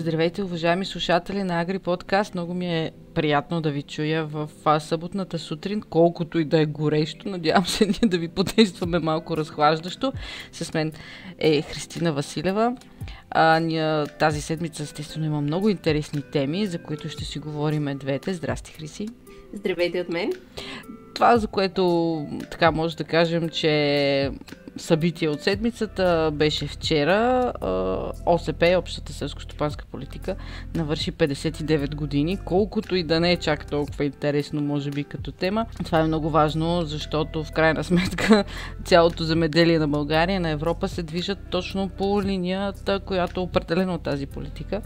Здравейте, уважаеми слушатели на Агри Подкаст. Много ми е приятно да ви чуя в съботната сутрин, колкото и да е горещо. Надявам се ние да ви подействаме малко разхлаждащо. С мен е Христина Василева. Ние тази седмица естествено има много интересни теми, за които ще си говорим двете. Здрасти, Хриси! Здравейте от мен! Това, за което така може да кажем, че събитие от седмицата беше вчера. ОСП, Общата селскостопанска политика, навърши 59 години, колкото и да не е чак толкова интересно, може би, като тема. Това е много важно, защото в крайна сметка цялото земеделие на България, на Европа се движат точно по линията, която е определена от тази политика.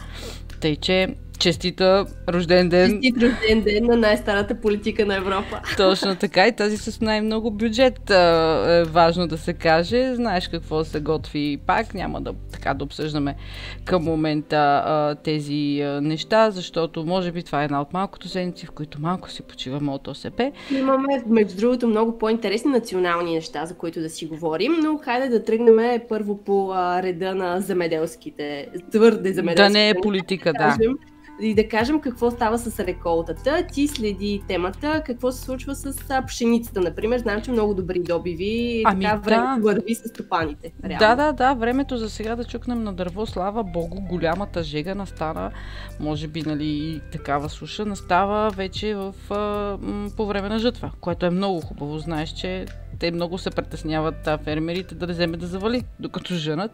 Тъй, че честита рожден ден! Честит рожден ден на най-старата политика на Европа. Точно така, и тази с най-много бюджет е важно да се каже. Знаеш какво се готви пак, няма да обсъждаме към момента тези неща, защото може би това е една от малкото седмици, в които малко си почиваме от ОСП. Имаме, между другото, много по-интересни национални неща, за които да си говорим, но хайде да тръгнем първо по реда на земеделските, твърде земеделските. Да не е политика, да. И да кажем какво става с реколтата. Ти следи темата, какво се случва с пшеницата, например. Знам, че много добри добиви, времето върви с стопаните. Да, времето за сега да чукнем на дърво, слава Богу, голямата жега настана, може би, и такава суша настава вече по време на жътва, което е много хубаво. Знаеш, че те много се притесняват фермерите да не вземе да завали, докато женат.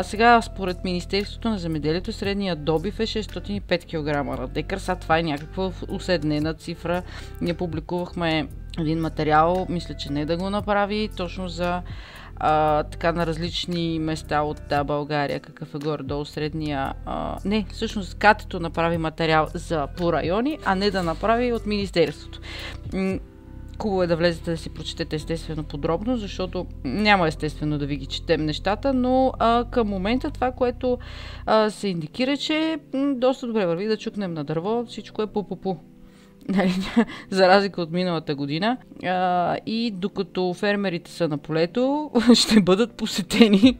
Сега, според Министерството на земеделието, средният добив е 605 кг на декар. Сега това е някаква уседнена цифра. Ние публикувахме един материал, мисля, че не да го направи, точно за на различни места от България, какъв е горе-долу средния. Всъщност Катето направи материал по райони, а не да направи от Министерството. Хубаво е да влезете да си прочетете естествено подробно, защото няма естествено да ви ги четем нещата, но към момента това, което се индикира, че доста добре върви да чукнем на дърво, всичко е по-по-по. За разлика от миналата година. И докато фермерите са на полето, ще бъдат посетени.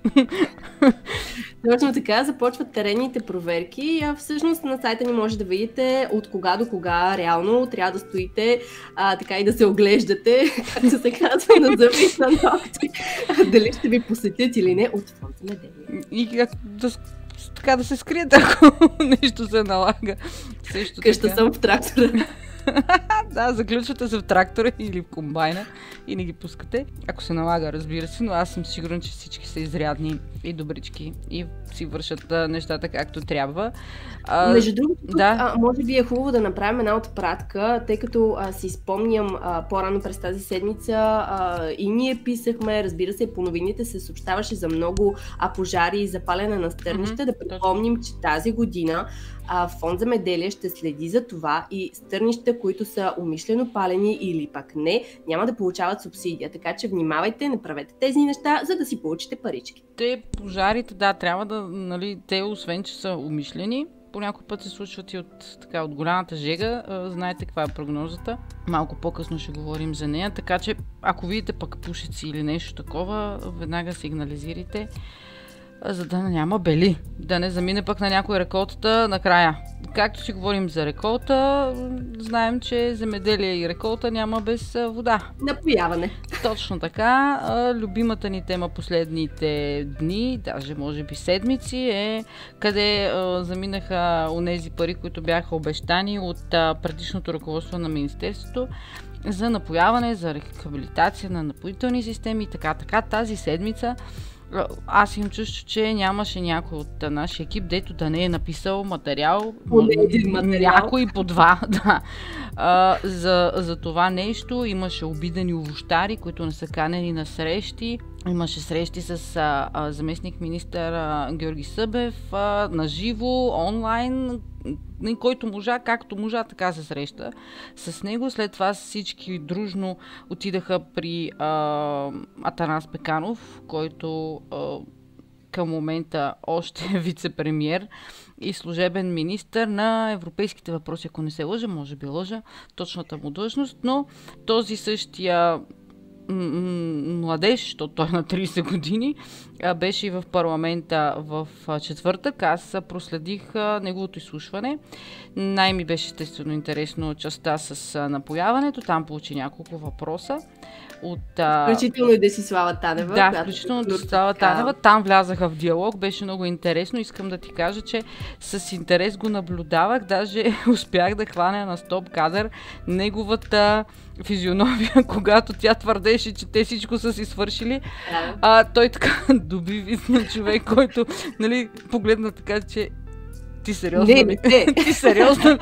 Точно така, започват теренните проверки. Всъщност на сайта ни може да видите от кога до кога реално трябва да стоите и да се оглеждате, както се казва, на зъби на ногти. Дали ще ви посетят или не от Фонд земеделие. И да се скриете, ако нещо се налага. Къща съм в трактора. Да, заключвате се в трактора или в комбайна и не ги пускате. Ако се налага, разбира се, но аз съм сигурен, че всички са изрядни и добрички и си вършат нещата както трябва. Между другото, може би е хубаво да направим една отпратка, тъй като си спомням по-рано през тази седмица и ние писахме, разбира се, по новините се съобщаваше за много пожари и запаляне на стърнища. Да припомним, че тази година Фонд земеделие ще следи за това и стърнища, които са умишлено палени или пак не, няма да получават субсидия. Така че внимавайте, не правете тези неща, за да си получите парички. Те пожарите, трябва да, те освен, че са умишлени, по някой път се случват и от голямата жега. Знаете каква е прогнозата. Малко по-късно ще говорим за нея, така че ако видите пък пушици или нещо такова, веднага сигнализирайте, за да няма бели, да не замине пък на някой реколтата накрая. Както си говорим за реколта, знаем, че земеделие и реколта няма без вода. Напояване. Точно така. Любимата ни тема последните дни, даже може би седмици, е къде заминаха онези пари, които бяха обещани от предишното ръководство на Министерството за напояване, за рехабилитация на напоителни системи и така. Тази седмица аз имам чувство, че нямаше някой от нашия екип, дето да не е написал материал. Някой по два, за това нещо. Имаше обидени овощари, които не са канени на срещи. Имаше срещи с заместник министър Георги Събев, на живо, онлайн, който можа, както можа, така се среща с него. След това всички дружно отидаха при Атанас Пеканов, който към момента още е вице-премиер и служебен министър на европейските въпроси, ако не се лъжа, може би лъжа точната му длъжност, но този същия младеж, защото той е на 30 години, беше и в парламента в четвъртък. Аз проследих неговото изслушване. Най-ми беше естествено интересно частта с напояването. Там получи няколко въпроса. Включително и Десислава Танева. Да, включително Десислава Танева. Там влязаха в диалог, беше много интересно. Искам да ти кажа, че с интерес го наблюдавах. Даже успях да хваня на стоп кадър неговата физиономия, когато тя твърдеше, че те всичко са си свършили. Той така доби вид на човек, който, нали, погледна така, че ти сериозно ли? Ти сериозно?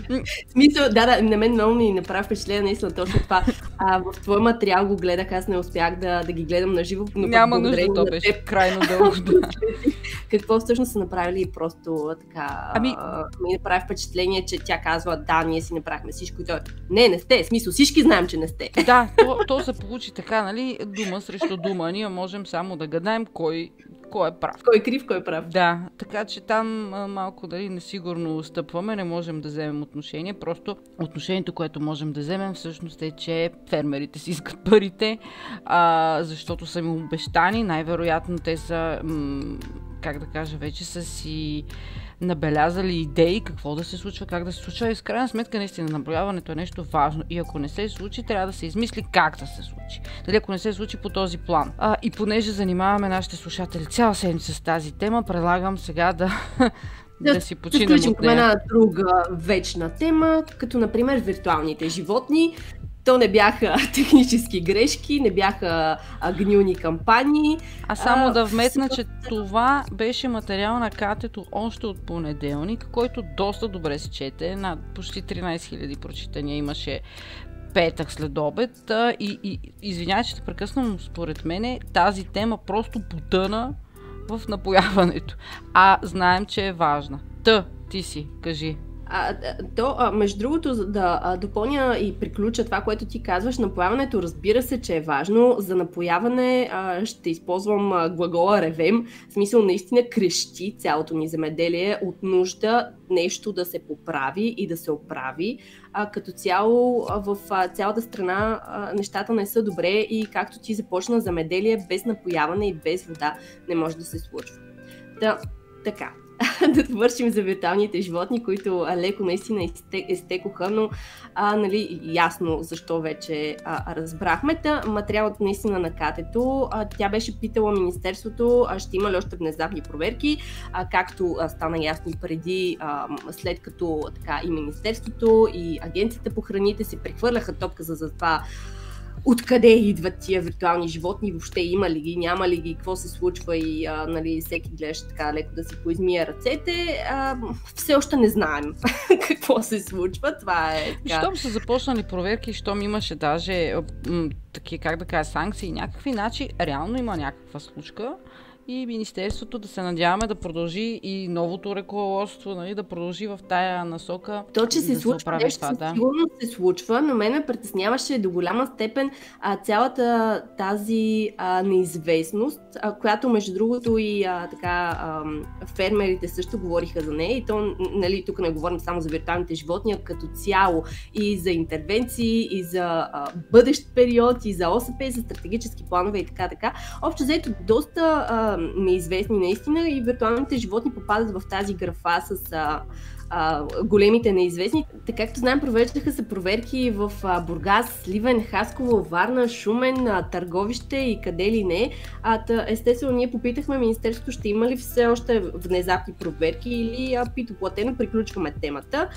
В смисъл, да, на мен много ми направи впечатление наистина точно това. В твой материал го гледах, аз не успях да ги гледам на живо. Няма нужда, то беше крайно дълго. Какво всъщност са направили и просто така... ми направи впечатление, че тя казва, да, ние си направихме всичко и той, не сте, в смисъл, всички знаем, че не сте. Да, то се получи така, нали, дума срещу дума. Ние можем само да гадаем кой е прав. Кой е крив, кой е прав. Да, така че там малко дали несигурно стъпваме, не можем да вземем отношение. Просто отношението, което можем да вземем всъщност е, че фермерите си искат парите, защото са им обещани. Най-вероятно те са, как да кажа, вече са си набелязали идеи какво да се случва, как да се случва и с крайна сметка наистина наблюдаването е нещо важно и ако не се случи, трябва да се измисли как да се случи. Дали ако не се случи по този план. И понеже занимаваме нашите слушатели цяла седмица с тази тема, предлагам сега да си починем от нея. Една друга вечна тема, като например виртуалните животни. То не бяха технически грешки, не бяха гнилни кампании. Само да вметна, че това беше материал на Катето още от понеделник, който доста добре се чете. Над почти 13 000 прочитания имаше петък след обед. И извинявай, че те прекъснам, но според мен тази тема просто потъна в напояването. Знаем, че е важна. Ти си, кажи. Между другото, за да допълня и приключа това, което ти казваш, напояването, разбира се, че е важно. За напояване ще използвам глагола ревем. В смисъл, наистина крещи цялото ни земеделие от нужда нещо да се поправи и да се оправи. Като цяло в цялата страна нещата не са добре и както ти започна, земеделие без напояване и без вода не може да се случва. Така. Да вършим за виртуалните животни, които леко наистина изтекоха, но нали, ясно защо вече разбрахме. Материалът наистина на Катето, тя беше питала Министерството, ще има ли още внезапни проверки, както стана ясно и преди, след като така, и Министерството и Агенцията по храните се прехвърляха топка за това откъде идват тия виртуални животни, въобще има ли ги, няма ли ги, какво се случва и нали, всеки гледаше така леко да си поизмие ръцете. Все още не знаем какво се случва. Това е така. Щом са започнали проверки, щом имаше даже такива, как да кажа, санкции някакви, значи реално има някаква случка. И Министерството да се надяваме да продължи и новото ръководство, нали, да продължи в тая насока. То, че се случва нещо, сигурно се случва, но мен ме притесняваше до голяма степен цялата тази неизвестност, която между другото и фермерите също говориха за нея. И то, нали, тук не говорим само за виртуалните животни, а като цяло и за интервенции, и за бъдещ период, и за ОСП, и за стратегически планове и така. Общо взето доста неизвестни наистина и виртуалните животни попадат в тази графа с големите неизвестни. Така както знаем, провеждаха се проверки в Бургас, Сливен, Хасково, Варна, Шумен, Търговище и къде ли не. Естествено, ние попитахме Министерството, ще има ли все още внезапни проверки или питоплатено приключваме темата.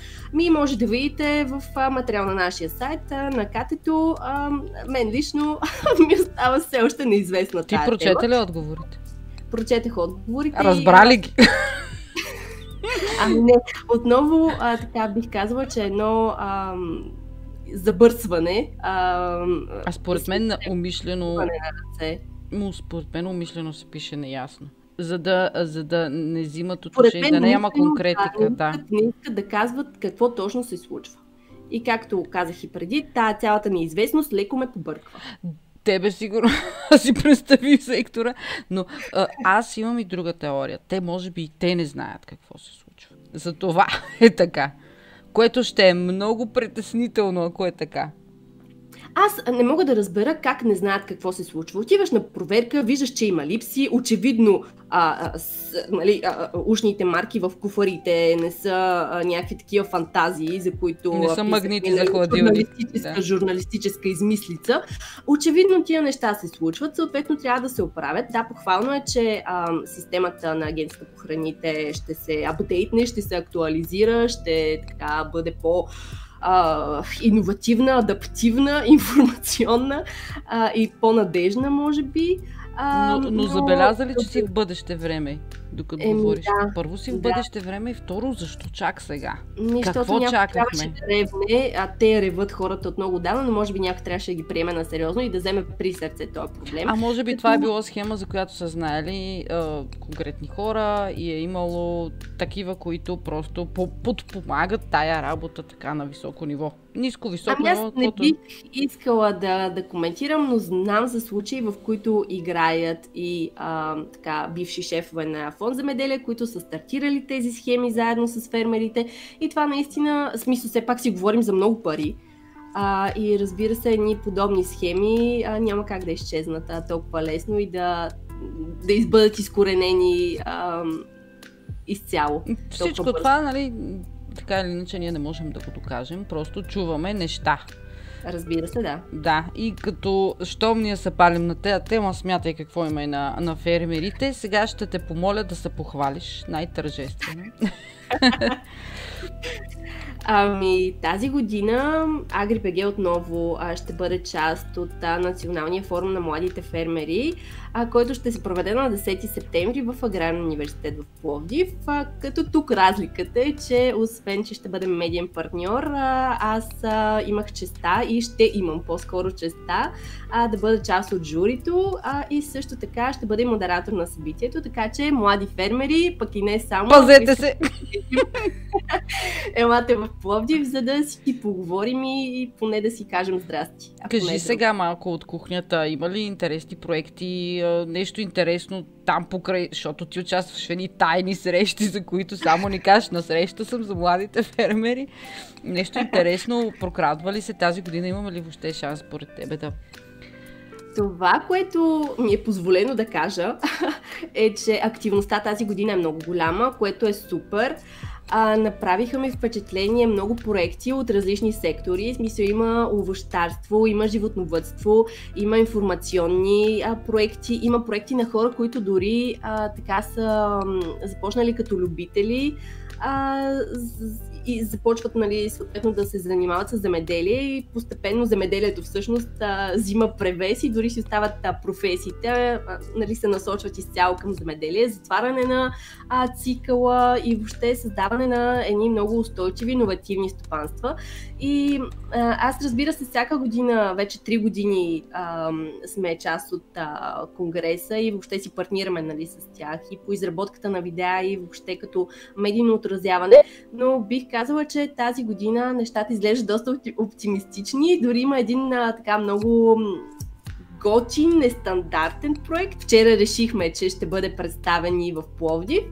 Може да видите в материал на нашия сайт, на Катето. Мен лично ми остава все още неизвестна тази тема. Ти прочете ли отговорите? Прочетах отговорите. Разбрали ги? Не. Отново така бих казала, че едно забърсване. Според мен умишлено. Според мен умишлено се пише неясно. За да не взимат отношение, да няма конкретика. Не искат да казват какво точно се случва. И както казах и преди, цялата неизвестност леко ме побърква. Тебе сигурно си представи сектора, но аз имам и друга теория. Може би и те не знаят какво се случва. Затова е така. Което ще е много притеснително, ако е така. Аз не мога да разбера как не знаят какво се случва. Отиваш на проверка, виждаш, че има липси, очевидно ушните марки в куфарите не са някакви такива фантазии, за които не са магнити за хладилник. Журналистическа измислица. Очевидно тия неща се случват, съответно трябва да се оправят. Да, похвално е, че системата на Агенцията по храните ще се апдейтне, ще се актуализира, ще така бъде иновативна, адаптивна, информационна и по-надежна, може би. Но забеляза ли, че си в бъдеще време, докато говориш? Да, първо си в бъдеще време и второ, защо чак сега? Какво чакахме? Да ревне, те реват хората от много давно, но може би някой трябваше да ги приеме на сериозно и да вземе при сърце този проблем. А може би това е било схема, за която са знаели конкретни хора и е имало такива, които просто подпомагат тая работа така на високо ниво. Ниско-високо ниво. Аз не бих искала да коментирам, но знам за случаи, в които играят и така бивши шефове на Фонд земеделие, които са стартирали тези схеми заедно с фермерите. И това наистина, смисъл, все пак си говорим за много пари. И разбира се, едни подобни схеми няма как да изчезнат толкова лесно и да бъдат изкоренени изцяло. Всичко това, нали, така или иначе ние не можем да го докажем, просто чуваме неща. Разбира се, да. Да, и като щом ние се палим на тези тема, смятай какво има и на фермерите, сега ще те помоля да се похвалиш най-тържествено. Тази година AgriBG отново ще бъде част от Националния форум на младите фермери, който ще се проведе на 10 септември в Аграрен университет в Пловдив. Като тук разликата е, че освен, че ще бъдем медиен партньор, аз имах честа и ще имам по-скоро честа да бъда част от журито и също така ще бъда модератор на събитието, така че млади фермери, пък и не само... Пазете се! Елате в Пловдив, за да си поговорим и поне да си кажем здрасти. Кажи сега малко от кухнята, има ли интересни проекти, нещо интересно там покрай, защото ти участваш в едни тайни срещи, за които само ни кажеш, на среща съм за младите фермери. Нещо интересно прокрадва ли се тази година, имаме ли въобще шанс според тебе да... Това, което ми е позволено да кажа, е, че активността тази година е много голяма, което е супер. Направиха ми впечатление много проекти от различни сектори. В смисъл, има овощарство, има животновъдство, има информационни проекти, има проекти на хора, които дори така са започнали като любители и започват, нали, съответно да се занимават с земеделие и постепенно земеделието всъщност взима превес и дори си остават професиите, нали, се насочват изцяло към земеделие, затваряне на цикъла и въобще създаване на едни много устойчиви, иновативни стопанства. И аз, разбира се, всяка година, вече 3 години сме част от конгреса и въобще си партнираме, нали, с тях и по изработката на видеа и въобще като медийно отразяване, но бих казала, че тази година нещата изглеждат доста оптимистични. Дори има един така много готин, нестандартен проект. Вчера решихме, че ще бъде представен и в Пловдив,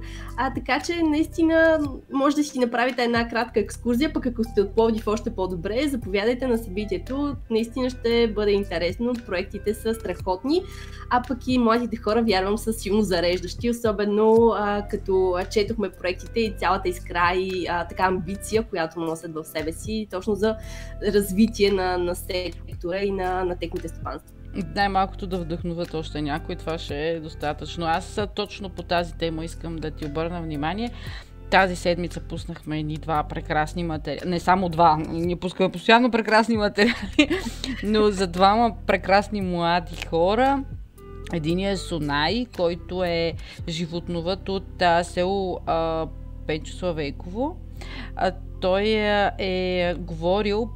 така че наистина може да си направите една кратка екскурзия, пък ако сте от Пловдив още по-добре, заповядайте на събитието, наистина ще бъде интересно, проектите са страхотни, а пък и младите хора, вярвам, са силно зареждащи, особено като четохме проектите и цялата искра и така амбиция, която носят в себе си, точно за развитие на сектора и на техните стопанства. Най-малкото да вдъхноват още някой, това ще е достатъчно. Аз точно по тази тема искам да ти обърна внимание. Тази седмица пуснахме ни 2 прекрасни материали. Не само 2, ние пускаме постоянно прекрасни материали, но за 2 прекрасни млади хора. Единият е Сунай, който е животновът от село Пенчо Славейково. Той е говорил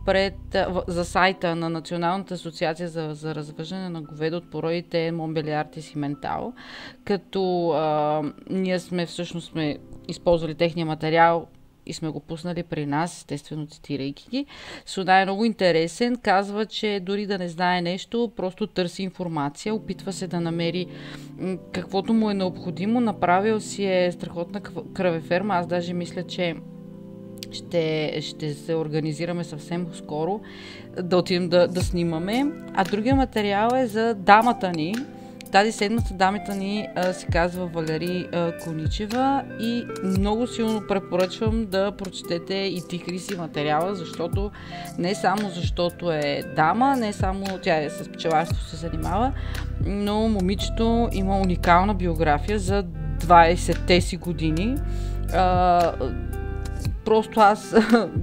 за сайта на Националната асоциация за развъждане на говедо от породите Монбелиард и Симентал, като ние сме използвали техния материал и сме го пуснали при нас, естествено цитирайки ги. Сунай е много интересен, казва, че дори да не знае нещо, просто търси информация, опитва се да намери каквото му е необходимо, направил си е страхотна кравеферма, аз даже мисля, че ще се организираме съвсем скоро да отидем да снимаме. А другия материал е за дамата ни. Тази седмица дамата ни се казва Валери Коничева и много силно препоръчвам да прочетете и ти, Хриси, материала, защото не само защото е дама, не само тя е с пчеларство се занимава, но момичето има уникална биография за 20-те си години. Просто аз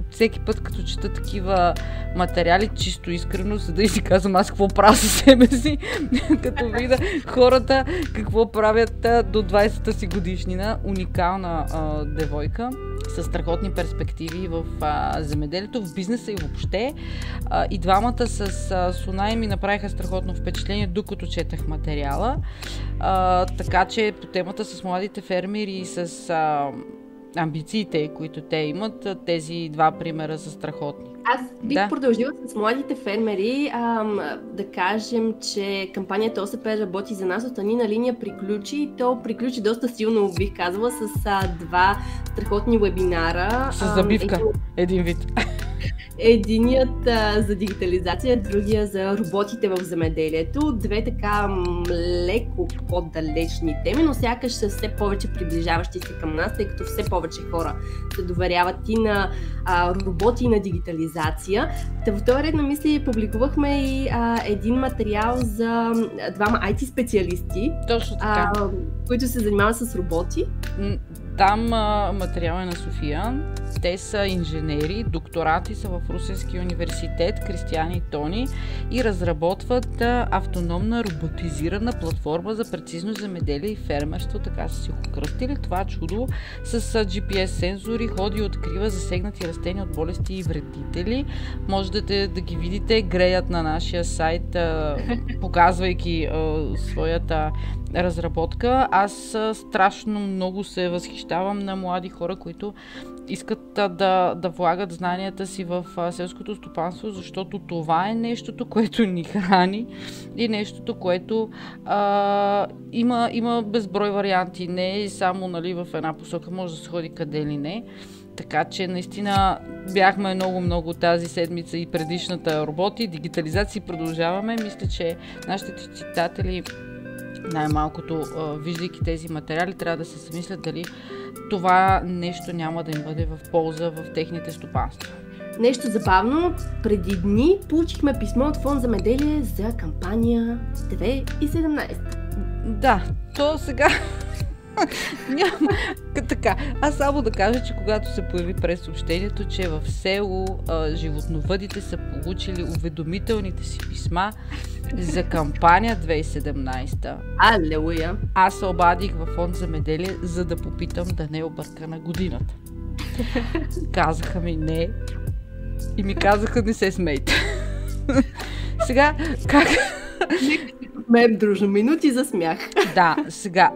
всеки път, като чета такива материали, чисто искрено седа и си казвам аз какво правя със себе си, като видя хората какво правят до 20-та си годишнина. Уникална девойка с страхотни перспективи в земеделието, в бизнеса и въобще. И двамата с Сунай ми направиха страхотно впечатление, докато четах материала. Така че по темата с младите фермери и с амбициите, които те имат, тези два примера са страхотни. Аз бих продължила с младите фермери, да кажем, че кампанията ОСП работи за нас, остани на линия приключи и то приключи доста силно, бих казала, с два страхотни вебинара. С забивка, един вид. Единият за дигитализация, другия за роботите в земеделието. Две така леко по-далечни теми, но сякаш са все повече приближаващи се към нас, тъй като все повече хора се доверяват и на роботи, и на дигитализация. В този ред на мисли публикувахме и един материал за двама IT специалисти, точно така, които се занимават с роботи. Там материал е на София. Те са инженери, докторати са в Русенския университет, Кристиян и Тони, и разработват автономна роботизирана платформа за прецизно земеделие и фермерство, така са си го кръстили. Това чудо с GPS сензори ходи и открива засегнати растения от болести и вредители. Можете да ги видите, греят на нашия сайт, показвайки своята разработка. Аз страшно много се възхищавам на млади хора, които искат да влагат знанията си в селското стопанство, защото това е нещото, което ни храни и нещото, което има безброй варианти. Не е само в една посока, може да се ходи къде ли не. Така че наистина бяхме много тази седмица и предишната роботи, дигитализация продължаваме. Мисля, че нашите читатели, най-малкото, виждайки тези материали, трябва да се замислят дали това нещо няма да им бъде в полза в техните стопанства. Нещо забавно, преди дни получихме писмо от Фонд Земеделие за кампания 2017. Да, то сега няма така. Аз само да кажа, че когато се появи през съобщението, че в село животновъдите са получили уведомителните си писма за кампания 2017. Алелуя! Аз се обадих във Фонд Земеделие, за да попитам да не е объркана годината. Казаха ми не и ми казаха не се смейте. Сега, как... Мем дружно, минути за смях. Да, сега,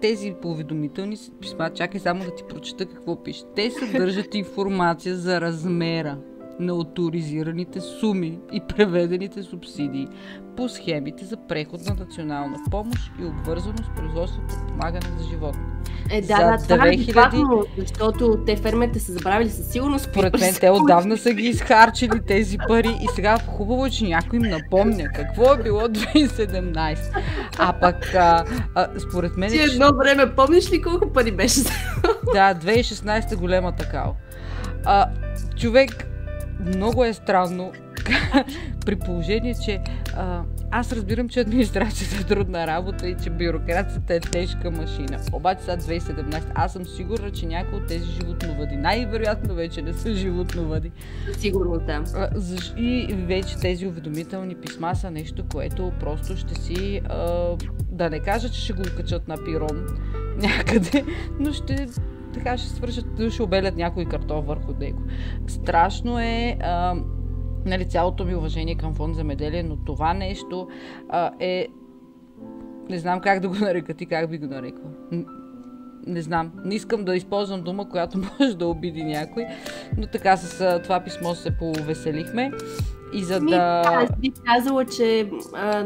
тези уведомителни писма, чакай само да ти прочета какво пише. Те съдържат информация за размера на оторизираните суми и преведените субсидии по схемите за преход на национална помощ и обвързано с производството подпомагане за животни. Това е важно, защото те фермерите са забравили със сигурност. Според мен те отдавна са ги изхарчили тези пари и сега хубаво, че някой им напомня какво е било 2017. А пък според мен... Ти едно време помниш ли колко пари беше? Да, 2016 голема такава. Човек, много е странно при положение, че аз разбирам, че администрацията е трудна работа и че бюрокрацията е тежка машина. Обаче сега 2017 аз съм сигурна, че някои от тези животновъди, най-вероятно вече не са животновъди. Сигурно да. И вече тези уведомителни писма са нещо, което просто ще си, да не кажа, че ще го качат на пирон някъде, но ще свършат, ще обелят някой картоф върху него. Страшно е, цялото ми уважение към Фонд Земеделие, но това нещо е... Не знам как да го нарека, ти как би го нарекла? Не знам, не искам да използвам дума, която може да обиди някой, но така с това писмо се повеселихме И за да... Аз бих казала, че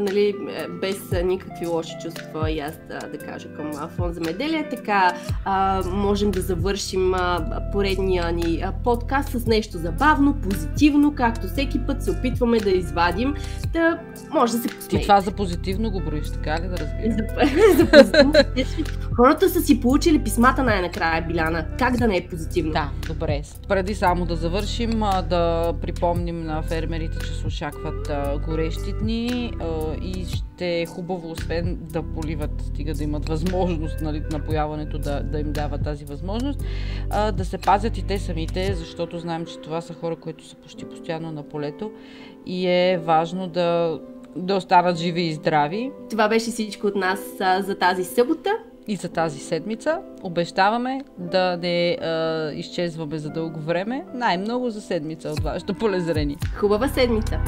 нали, без никакви лоши чувства и аз да кажа към Фонд Земеделие, така можем да завършим поредния ни подкаст с нещо забавно, позитивно, както всеки път се опитваме да извадим, да може да се посмеете. Ти това за позитивно го броиш, така ли да разбирам? За позитивно. Хората са си получили писмата най-накрая, Биляна. Как да не е позитивно? Да, добре. Преди само да завършим, да припомним на фермерите, че се очакват горещи дни и ще е хубаво, освен да поливат, стига да имат възможност, нали, напояването да им дава тази възможност, да се пазят и те самите, защото знаем, че това са хора, които са почти постоянно на полето и е важно да останат живи и здрави. Това беше всичко от нас за тази събота. И за тази седмица обещаваме да не изчезваме за дълго време, най-много за седмица от вашето полезрение. Хубава седмица!